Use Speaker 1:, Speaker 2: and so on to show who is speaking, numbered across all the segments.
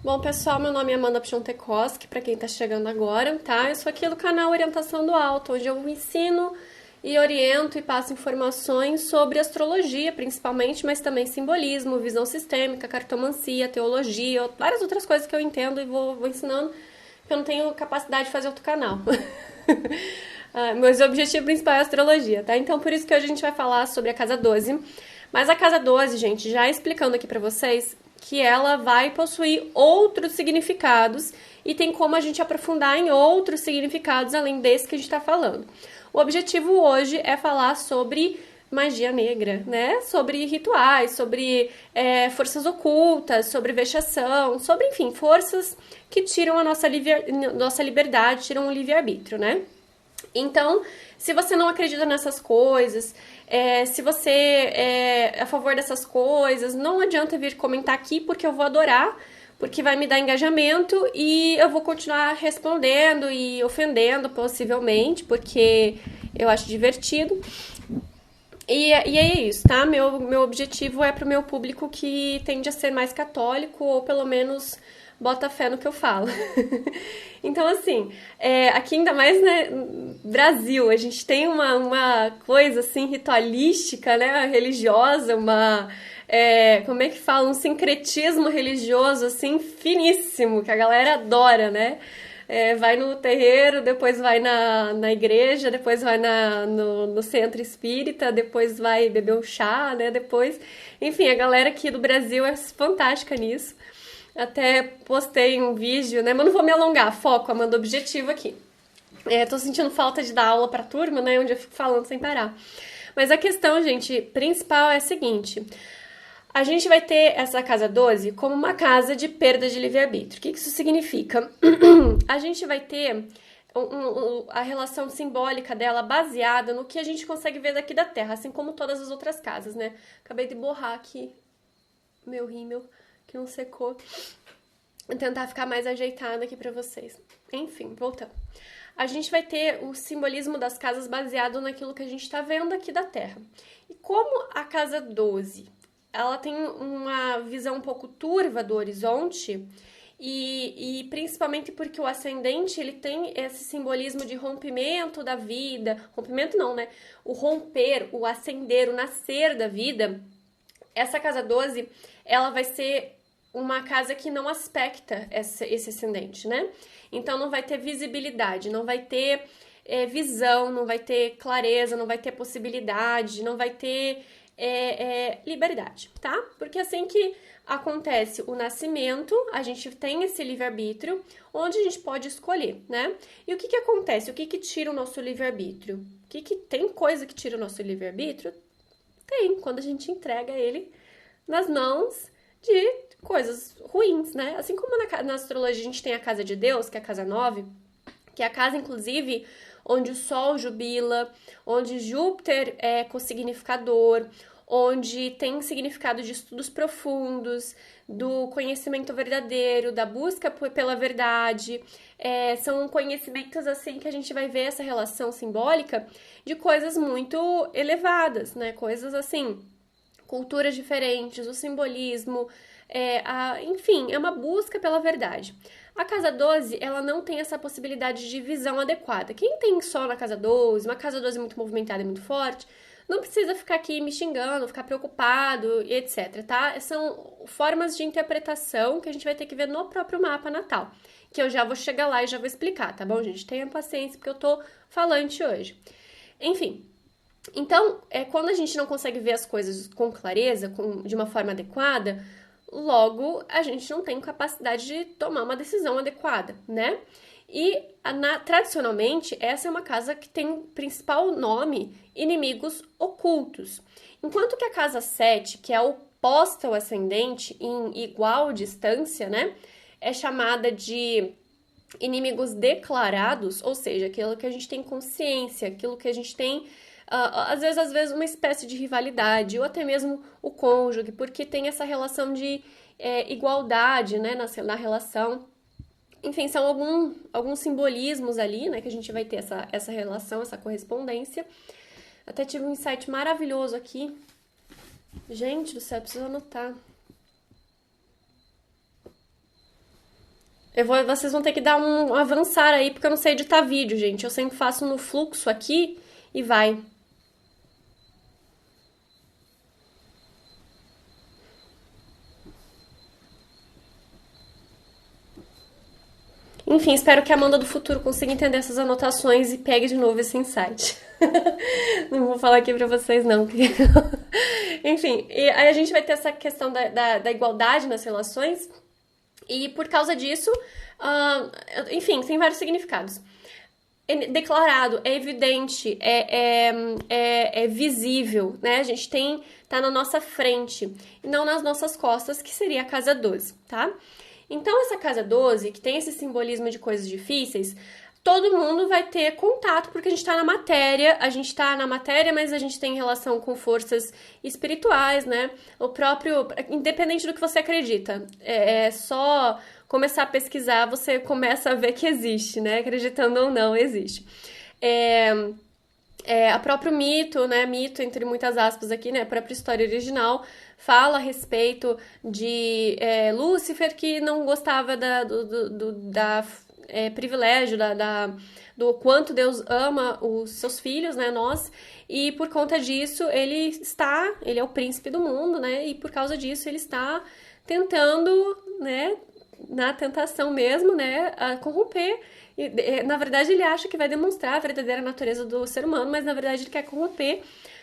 Speaker 1: Bom, pessoal, meu nome é Amanda Piontekowski, para quem está chegando agora, tá? Eu sou aqui do canal Orientação do Alto, onde eu ensino e oriento e passo informações sobre astrologia, principalmente, mas também simbolismo, visão sistêmica, cartomancia, teologia, várias outras coisas que eu entendo e vou ensinando, porque eu não tenho capacidade de fazer outro canal. Mas o objetivo principal é a astrologia, tá? Então, por isso que hoje a gente vai falar sobre a casa 12. Mas a casa 12, gente, já explicando aqui pra vocês, que ela vai possuir outros significados e tem como a gente aprofundar em outros significados além desse que a gente está falando. O objetivo hoje é falar sobre magia negra, né? Sobre rituais, sobre forças ocultas, sobre vexação, sobre, enfim, forças que tiram a nossa liberdade, tiram o livre-arbítrio, né? Então, se você não acredita nessas coisas, se você é a favor dessas coisas, não adianta vir comentar aqui porque eu vou adorar, porque vai me dar engajamento e eu vou continuar respondendo e ofendendo possivelmente, porque eu acho divertido. E é isso, tá? Meu objetivo é pro meu público que tende a ser mais católico ou pelo menos bota fé no que eu falo. Então, assim, aqui ainda mais, né, Brasil, a gente tem uma coisa, assim, ritualística, né, religiosa, como é que fala? Um sincretismo religioso, assim, finíssimo, que a galera adora, né? Vai no terreiro, depois vai na igreja, depois vai no centro espírita, depois vai beber um chá, né? Depois, enfim, a galera aqui do Brasil é fantástica nisso. Até postei um vídeo, né? Mas não vou me alongar, foco, Amanda, objetivo aqui. Tô sentindo falta de dar aula pra turma, né? Onde eu fico falando sem parar. Mas a questão, gente, principal é a seguinte: a gente vai ter essa casa 12 como uma casa de perda de livre-arbítrio. O que isso significa? A gente vai ter a relação simbólica dela baseada no que a gente consegue ver daqui da Terra, assim como todas as outras casas, né? Acabei de borrar aqui meu rímel, que não secou. Vou tentar ficar mais ajeitada aqui pra vocês. Enfim, voltando. A gente vai ter o simbolismo das casas baseado naquilo que a gente tá vendo aqui da Terra. E como a casa 12 ela tem uma visão um pouco turva do horizonte, e principalmente porque o ascendente ele tem esse simbolismo de rompimento da vida, rompimento não, né? O romper, o ascender, o nascer da vida. Essa casa 12, ela vai ser uma casa que não aspecta esse ascendente, né? Então não vai ter visibilidade, não vai ter visão, não vai ter clareza, não vai ter possibilidade, não vai ter liberdade, tá? Porque assim que acontece o nascimento, a gente tem esse livre-arbítrio, onde a gente pode escolher, né? E o que acontece? O que tira o nosso livre-arbítrio? Tem coisa que tira o nosso livre-arbítrio? Tem, quando a gente entrega ele nas mãos de coisas ruins, né? Assim como na astrologia a gente tem a casa de Deus, que é a casa 9, que é a casa, inclusive, onde o Sol jubila, onde Júpiter é co-significador, onde tem significado de estudos profundos, do conhecimento verdadeiro, da busca pela verdade. São conhecimentos, assim, que a gente vai ver essa relação simbólica de coisas muito elevadas, né? Coisas, assim, culturas diferentes, o simbolismo, enfim, é uma busca pela verdade. A casa 12, ela não tem essa possibilidade de visão adequada. Quem tem sol na casa 12, uma casa 12 muito movimentada e muito forte, não precisa ficar aqui me xingando, ficar preocupado e etc, tá? São formas de interpretação que a gente vai ter que ver no próprio mapa natal, que eu já vou chegar lá e já vou explicar, tá bom, gente? Tenham paciência, porque eu tô falante hoje. Enfim, então, quando a gente não consegue ver as coisas com clareza, de uma forma adequada, logo a gente não tem capacidade de tomar uma decisão adequada, né? E tradicionalmente, essa é uma casa que tem o principal nome inimigos ocultos. Enquanto que a casa 7, que é oposta ao ascendente em igual distância, né? É chamada de inimigos declarados, ou seja, aquilo que a gente tem consciência, aquilo que a gente tem às vezes uma espécie de rivalidade, ou até mesmo o cônjuge, porque tem essa relação de igualdade, né, na relação. Enfim, são alguns simbolismos ali, né, que a gente vai ter essa relação, essa correspondência. Até tive um insight maravilhoso aqui. Gente do céu, preciso anotar. Vocês vão ter que dar um avançar aí, porque eu não sei editar vídeo, gente. Eu sempre faço no fluxo aqui e vai. Enfim, espero que a Amanda do futuro consiga entender essas anotações e pegue de novo esse insight. Não vou falar aqui pra vocês, não. Enfim, e aí a gente vai ter essa questão da igualdade nas relações. E por causa disso, enfim, tem vários significados. É declarado, é evidente, é visível, né? A gente tá na nossa frente e não nas nossas costas, que seria a casa 12, tá? Então, essa casa 12, que tem esse simbolismo de coisas difíceis, todo mundo vai ter contato, porque a gente tá na matéria, mas a gente tem relação com forças espirituais, né? O próprio, independente do que você acredita, é só começar a pesquisar, você começa a ver que existe, né? Acreditando ou não, existe. A próprio mito, né? Mito, entre muitas aspas aqui, né? A própria história original fala a respeito de Lúcifer, que não gostava da privilégio, do quanto Deus ama os seus filhos, né, nós, e por conta disso ele é o príncipe do mundo, né, e por causa disso ele está tentando, né, na tentação mesmo, né, a corromper. E, na verdade ele acha que vai demonstrar a verdadeira natureza do ser humano, mas na verdade ele quer corromper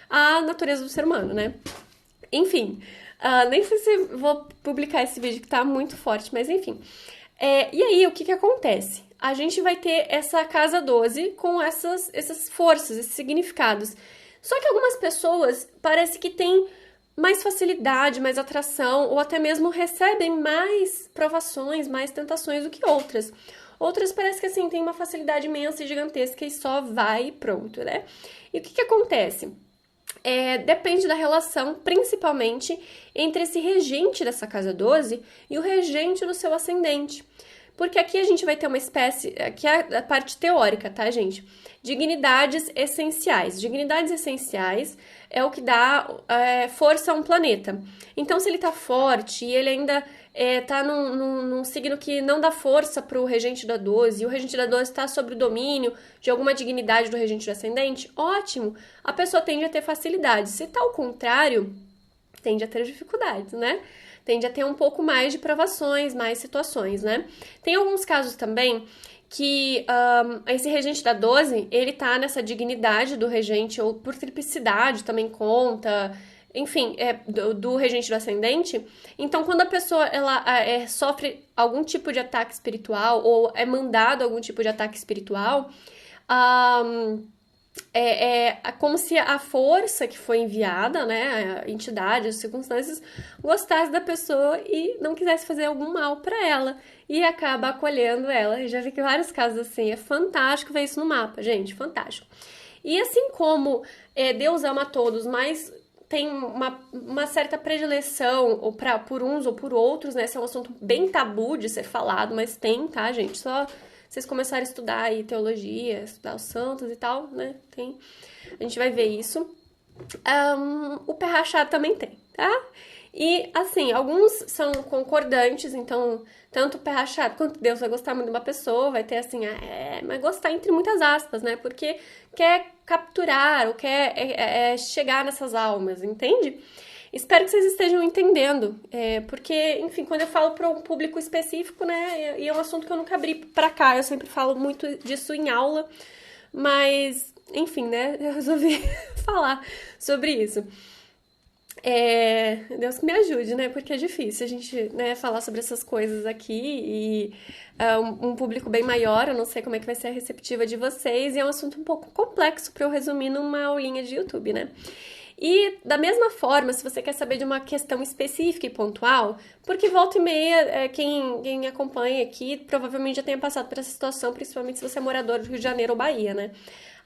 Speaker 1: a natureza do ser humano, né. Enfim, nem sei se vou publicar esse vídeo que tá muito forte, mas enfim. E aí, o que acontece? A gente vai ter essa casa 12 com essas forças, esses significados. Só que algumas pessoas parece que têm mais facilidade, mais atração, ou até mesmo recebem mais provações, mais tentações do que outras. Outras parece que assim, tem uma facilidade imensa e gigantesca e só vai e pronto, né? E o que acontece? Depende da relação, principalmente, entre esse regente dessa casa 12 e o regente do seu ascendente. Porque aqui a gente vai ter uma espécie, aqui é a parte teórica, tá, gente? Dignidades essenciais. Dignidades essenciais é o que dá força a um planeta. Então, se ele tá forte e ele ainda tá num signo que não dá força pro regente da 12, e o regente da 12 tá sob o domínio de alguma dignidade do regente do ascendente, ótimo, a pessoa tende a ter facilidade. Se tá ao contrário, tende a ter dificuldades, né? Tende a ter um pouco mais de provações, mais situações, né? Tem alguns casos também que esse regente da 12, ele tá nessa dignidade do regente, ou por triplicidade também conta, enfim, do regente do ascendente. Então, quando a pessoa ela sofre algum tipo de ataque espiritual, ou é mandado algum tipo de ataque espiritual, como se a força que foi enviada, né, a entidade, as circunstâncias, gostasse da pessoa e não quisesse fazer algum mal para ela e acaba acolhendo ela. Eu já vi que vários casos assim, é fantástico ver isso no mapa, gente, fantástico. E assim como Deus ama todos, mas tem uma certa predileção ou por uns ou por outros, né, esse é um assunto bem tabu de ser falado, mas tem, tá, gente, só vocês começarem a estudar aí teologia, estudar os santos e tal, né? A gente vai ver isso. O pé rachado também tem, tá? E, assim, alguns são concordantes, então, tanto o pé rachado quanto Deus vai gostar muito de uma pessoa, vai ter assim, mas gostar entre muitas aspas, né? Porque quer capturar ou quer chegar nessas almas, entende? Espero que vocês estejam entendendo, porque, enfim, quando eu falo para um público específico, né, e é um assunto que eu nunca abri para cá, eu sempre falo muito disso em aula, mas, enfim, né, eu resolvi falar sobre isso. Deus que me ajude, né, porque é difícil a gente, né, falar sobre essas coisas aqui e um público bem maior, eu não sei como é que vai ser a receptiva de vocês, e é um assunto um pouco complexo para eu resumir numa aulinha de YouTube, né. E, da mesma forma, se você quer saber de uma questão específica e pontual, porque volta e meia, quem acompanha aqui provavelmente já tenha passado por essa situação, principalmente se você é morador do Rio de Janeiro ou Bahia, né?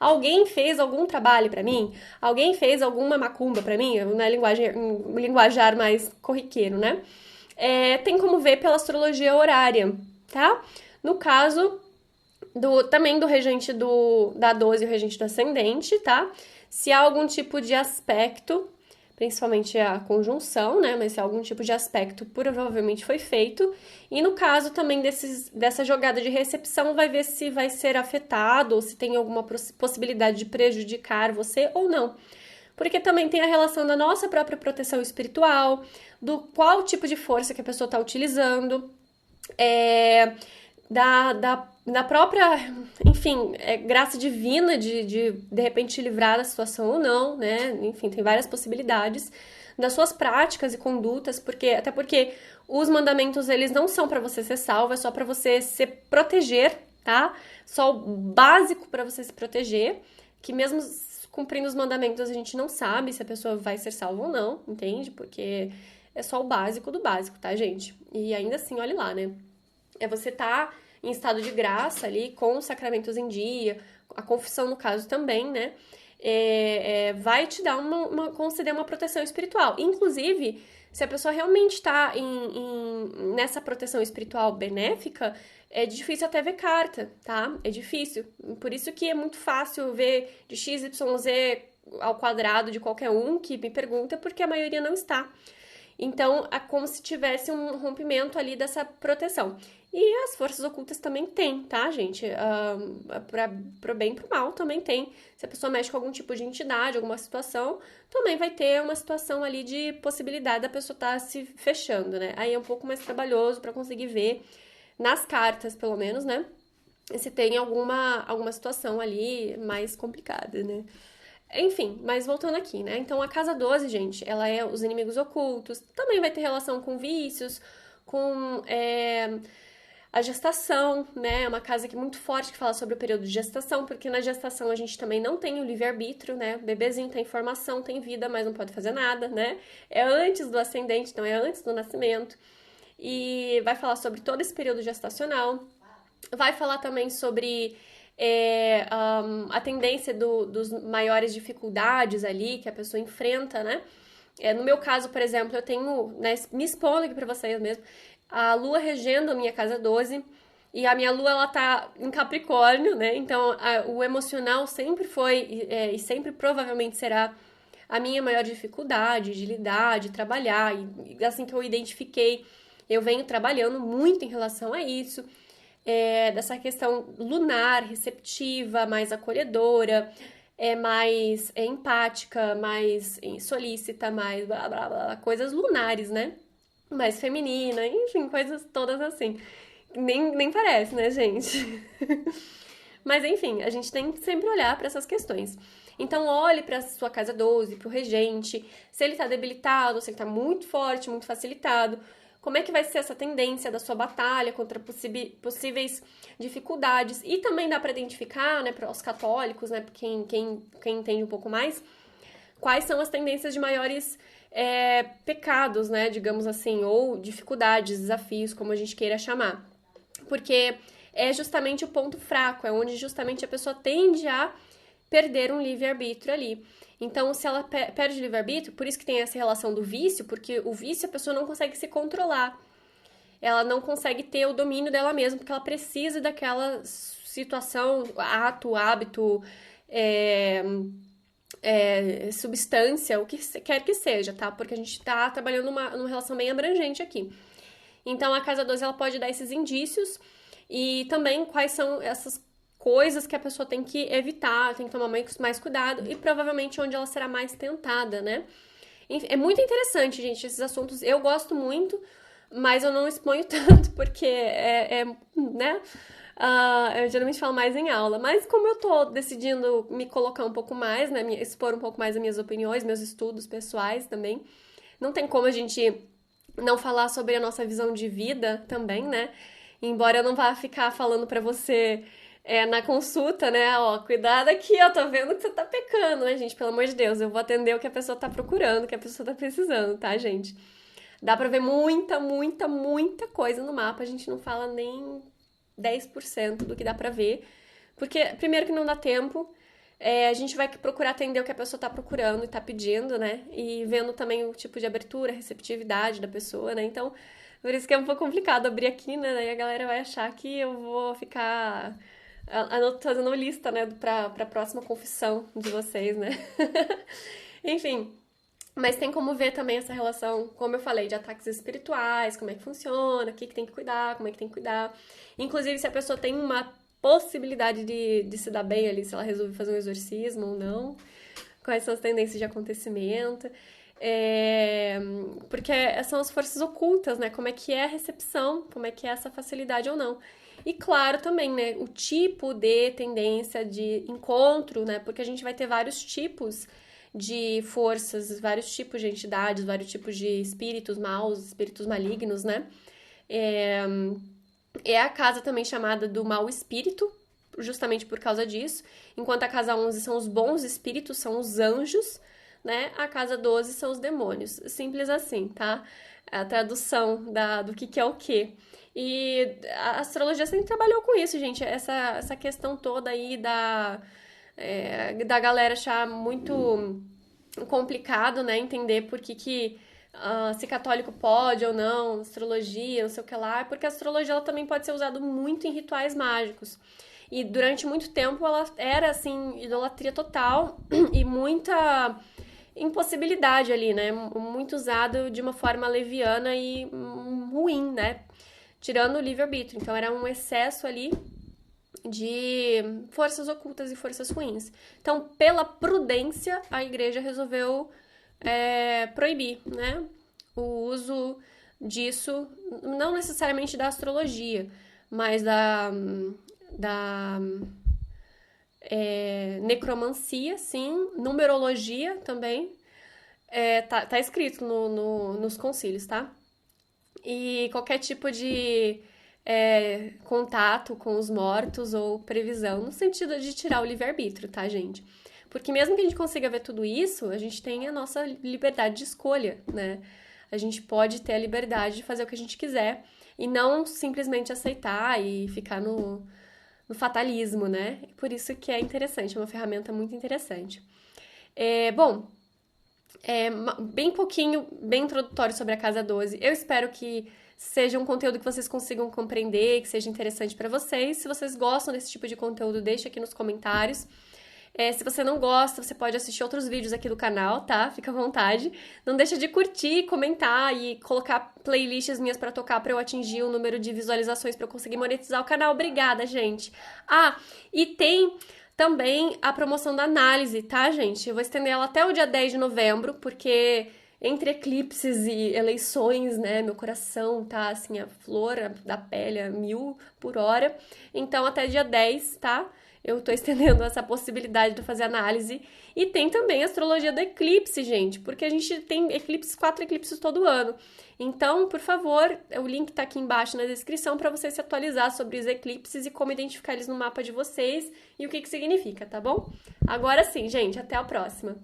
Speaker 1: Alguém fez algum trabalho pra mim? Alguém fez alguma macumba pra mim? Na linguajar mais corriqueiro, né? Tem como ver pela astrologia horária, tá? No caso também do regente da 12 e o regente do ascendente, tá? Se há algum tipo de aspecto principalmente a conjunção, né? Mas se algum tipo de aspecto provavelmente foi feito. E no caso também dessa jogada de recepção, vai ver se vai ser afetado ou se tem alguma possibilidade de prejudicar você ou não. Porque também tem a relação da nossa própria proteção espiritual, do qual tipo de força que a pessoa está utilizando, da própria, enfim, graça divina de repente te livrar da situação ou não, né? Enfim, tem várias possibilidades das suas práticas e condutas, até porque os mandamentos, eles não são para você ser salvo, é só para você se proteger, tá? Só o básico para você se proteger, que mesmo cumprindo os mandamentos a gente não sabe se a pessoa vai ser salva ou não, entende? Porque é só o básico do básico, tá, gente? E ainda assim, olhe lá, né? É você tá em estado de graça ali, com os sacramentos em dia, a confissão no caso também, né? Vai te dar conceder uma proteção espiritual. Inclusive, se a pessoa realmente está nessa proteção espiritual benéfica, é difícil até ver carta, tá? É difícil. Por isso que é muito fácil ver de x, y, z ao quadrado de qualquer um que me pergunta, porque a maioria não está. Então, é como se tivesse um rompimento ali dessa proteção. E as forças ocultas também tem, tá, gente? Pro bem e pro mal também tem. Se a pessoa mexe com algum tipo de entidade, alguma situação, também vai ter uma situação ali de possibilidade da pessoa estar se fechando, né? Aí é um pouco mais trabalhoso para conseguir ver nas cartas, pelo menos, né? Se tem alguma situação ali mais complicada, né? Enfim, mas voltando aqui, né? Então, a casa 12, gente, ela é os inimigos ocultos. Também vai ter relação com vícios, com a gestação, né? É uma casa que é muito forte que fala sobre o período de gestação, porque na gestação a gente também não tem o livre-arbítrio, né? O bebezinho tem formação, tem vida, mas não pode fazer nada, né? É antes do ascendente, então é antes do nascimento. E vai falar sobre todo esse período gestacional. Vai falar também sobre a tendência dos maiores dificuldades ali que a pessoa enfrenta, né? No meu caso, por exemplo, eu tenho, né, me expondo aqui pra vocês mesmo, a lua regendo a minha casa 12, e a minha lua, ela tá em Capricórnio, né? Então, o emocional sempre foi, e sempre provavelmente será a minha maior dificuldade de lidar, de trabalhar, e assim que eu identifiquei, eu venho trabalhando muito em relação a isso, dessa questão lunar, receptiva, mais acolhedora, mais empática, mais solícita, mais blá, blá, blá, coisas lunares, né? Mais feminina, enfim, coisas todas assim. Nem parece, né, gente? Mas enfim, a gente tem que sempre olhar para essas questões. Então, olhe para sua casa 12, para o regente, se ele está debilitado, se ele está muito forte, muito facilitado. Como é que vai ser essa tendência da sua batalha contra possíveis dificuldades? E também dá para identificar, né, para os católicos, né, quem entende um pouco mais, quais são as tendências de maiores pecados, né, digamos assim, ou dificuldades, desafios, como a gente queira chamar. Porque é justamente o ponto fraco, é onde justamente a pessoa tende a perder um livre-arbítrio ali. Então, se ela perde o livre-arbítrio, por isso que tem essa relação do vício, porque o vício a pessoa não consegue se controlar. Ela não consegue ter o domínio dela mesma, porque ela precisa daquela situação, ato, hábito, substância, o que quer que seja, tá? Porque a gente tá trabalhando numa relação bem abrangente aqui. Então, a casa 12, ela pode dar esses indícios e também quais são essas coisas que a pessoa tem que evitar, tem que tomar mais cuidado e provavelmente onde ela será mais tentada, né? É muito interessante, gente, esses assuntos. Eu gosto muito, mas eu não exponho tanto porque né? Eu geralmente falo mais em aula, mas como eu tô decidindo me colocar um pouco mais, né? Expor um pouco mais as minhas opiniões, meus estudos pessoais também, não tem como a gente não falar sobre a nossa visão de vida também, né? Embora eu não vá ficar falando pra você na consulta, né? Ó, cuidado aqui, ó, tô vendo que você tá pecando, né, gente? Pelo amor de Deus, eu vou atender o que a pessoa tá procurando, o que a pessoa tá precisando, tá, gente? Dá pra ver muita, muita, muita coisa no mapa, a gente não fala nem 10% do que dá pra ver, porque, primeiro que não dá tempo, a gente vai procurar atender o que a pessoa tá procurando e tá pedindo, né? E vendo também o tipo de abertura, receptividade da pessoa, né? Então, por isso que é um pouco complicado abrir aqui, né? Daí a galera vai achar que eu vou ficar fazendo lista, né, pra próxima confissão de vocês, né? Enfim, Mas tem como ver também essa relação, como eu falei, de ataques espirituais, como é que funciona, o que tem que cuidar, como é que tem que cuidar. Inclusive, se a pessoa tem uma possibilidade de se dar bem ali, se ela resolve fazer um exorcismo ou não, quais são as tendências de acontecimento. É, porque são as forças ocultas, né? Como é que é a recepção, como é que é essa facilidade ou não. E claro também, né, o tipo de tendência de encontro, né? Porque a gente vai ter vários tipos de forças, vários tipos de entidades, vários tipos de espíritos maus, espíritos malignos, né? É, é a casa também chamada do mau espírito, justamente por causa disso. Enquanto a casa 11 são os bons espíritos, são os anjos, né? A casa 12 são os demônios. Simples assim, tá? A tradução do que é o quê. E a astrologia sempre trabalhou com isso, gente. Essa questão toda aí da galera achar muito complicado, né? Entender por que se católico pode ou não, astrologia, não sei o que lá, porque a astrologia ela também pode ser usada muito em rituais mágicos. E durante muito tempo ela era, assim, idolatria total e muita impossibilidade ali, né? Muito usado de uma forma leviana e ruim, né? Tirando o livre-arbítrio. Então era um excesso ali de forças ocultas e forças ruins. Então, pela prudência, a igreja resolveu proibir, né, o uso disso, não necessariamente da astrologia, mas da necromancia, sim, numerologia também, tá escrito nos concílios, tá? E qualquer tipo de contato com os mortos ou previsão, no sentido de tirar o livre-arbítrio, tá, gente? Porque mesmo que a gente consiga ver tudo isso, a gente tem a nossa liberdade de escolha, né? A gente pode ter a liberdade de fazer o que a gente quiser e não simplesmente aceitar e ficar no fatalismo, né? Por isso que é interessante, é uma ferramenta muito interessante. Bom, bem pouquinho, bem introdutório sobre a Casa 12. Eu espero que seja um conteúdo que vocês consigam compreender, que seja interessante para vocês. Se vocês gostam desse tipo de conteúdo, deixa aqui nos comentários. Se você não gosta, você pode assistir outros vídeos aqui do canal, tá? Fica à vontade. Não deixa de curtir, comentar e colocar playlists minhas pra tocar pra eu atingir o número de visualizações pra eu conseguir monetizar o canal. Obrigada, gente! E tem também a promoção da análise, tá, gente? Eu vou estender ela até o dia 10 de novembro, porque entre eclipses e eleições, né, meu coração tá, assim, a flor da pele a 1000 por hora. Então, até dia 10, tá? Eu tô estendendo essa possibilidade de fazer análise. E tem também a astrologia do eclipse, gente, porque a gente tem 4 eclipses todo ano. Então, por favor, o link tá aqui embaixo na descrição para você se atualizar sobre os eclipses e como identificar eles no mapa de vocês e o que significa, tá bom? Agora sim, gente, até a próxima!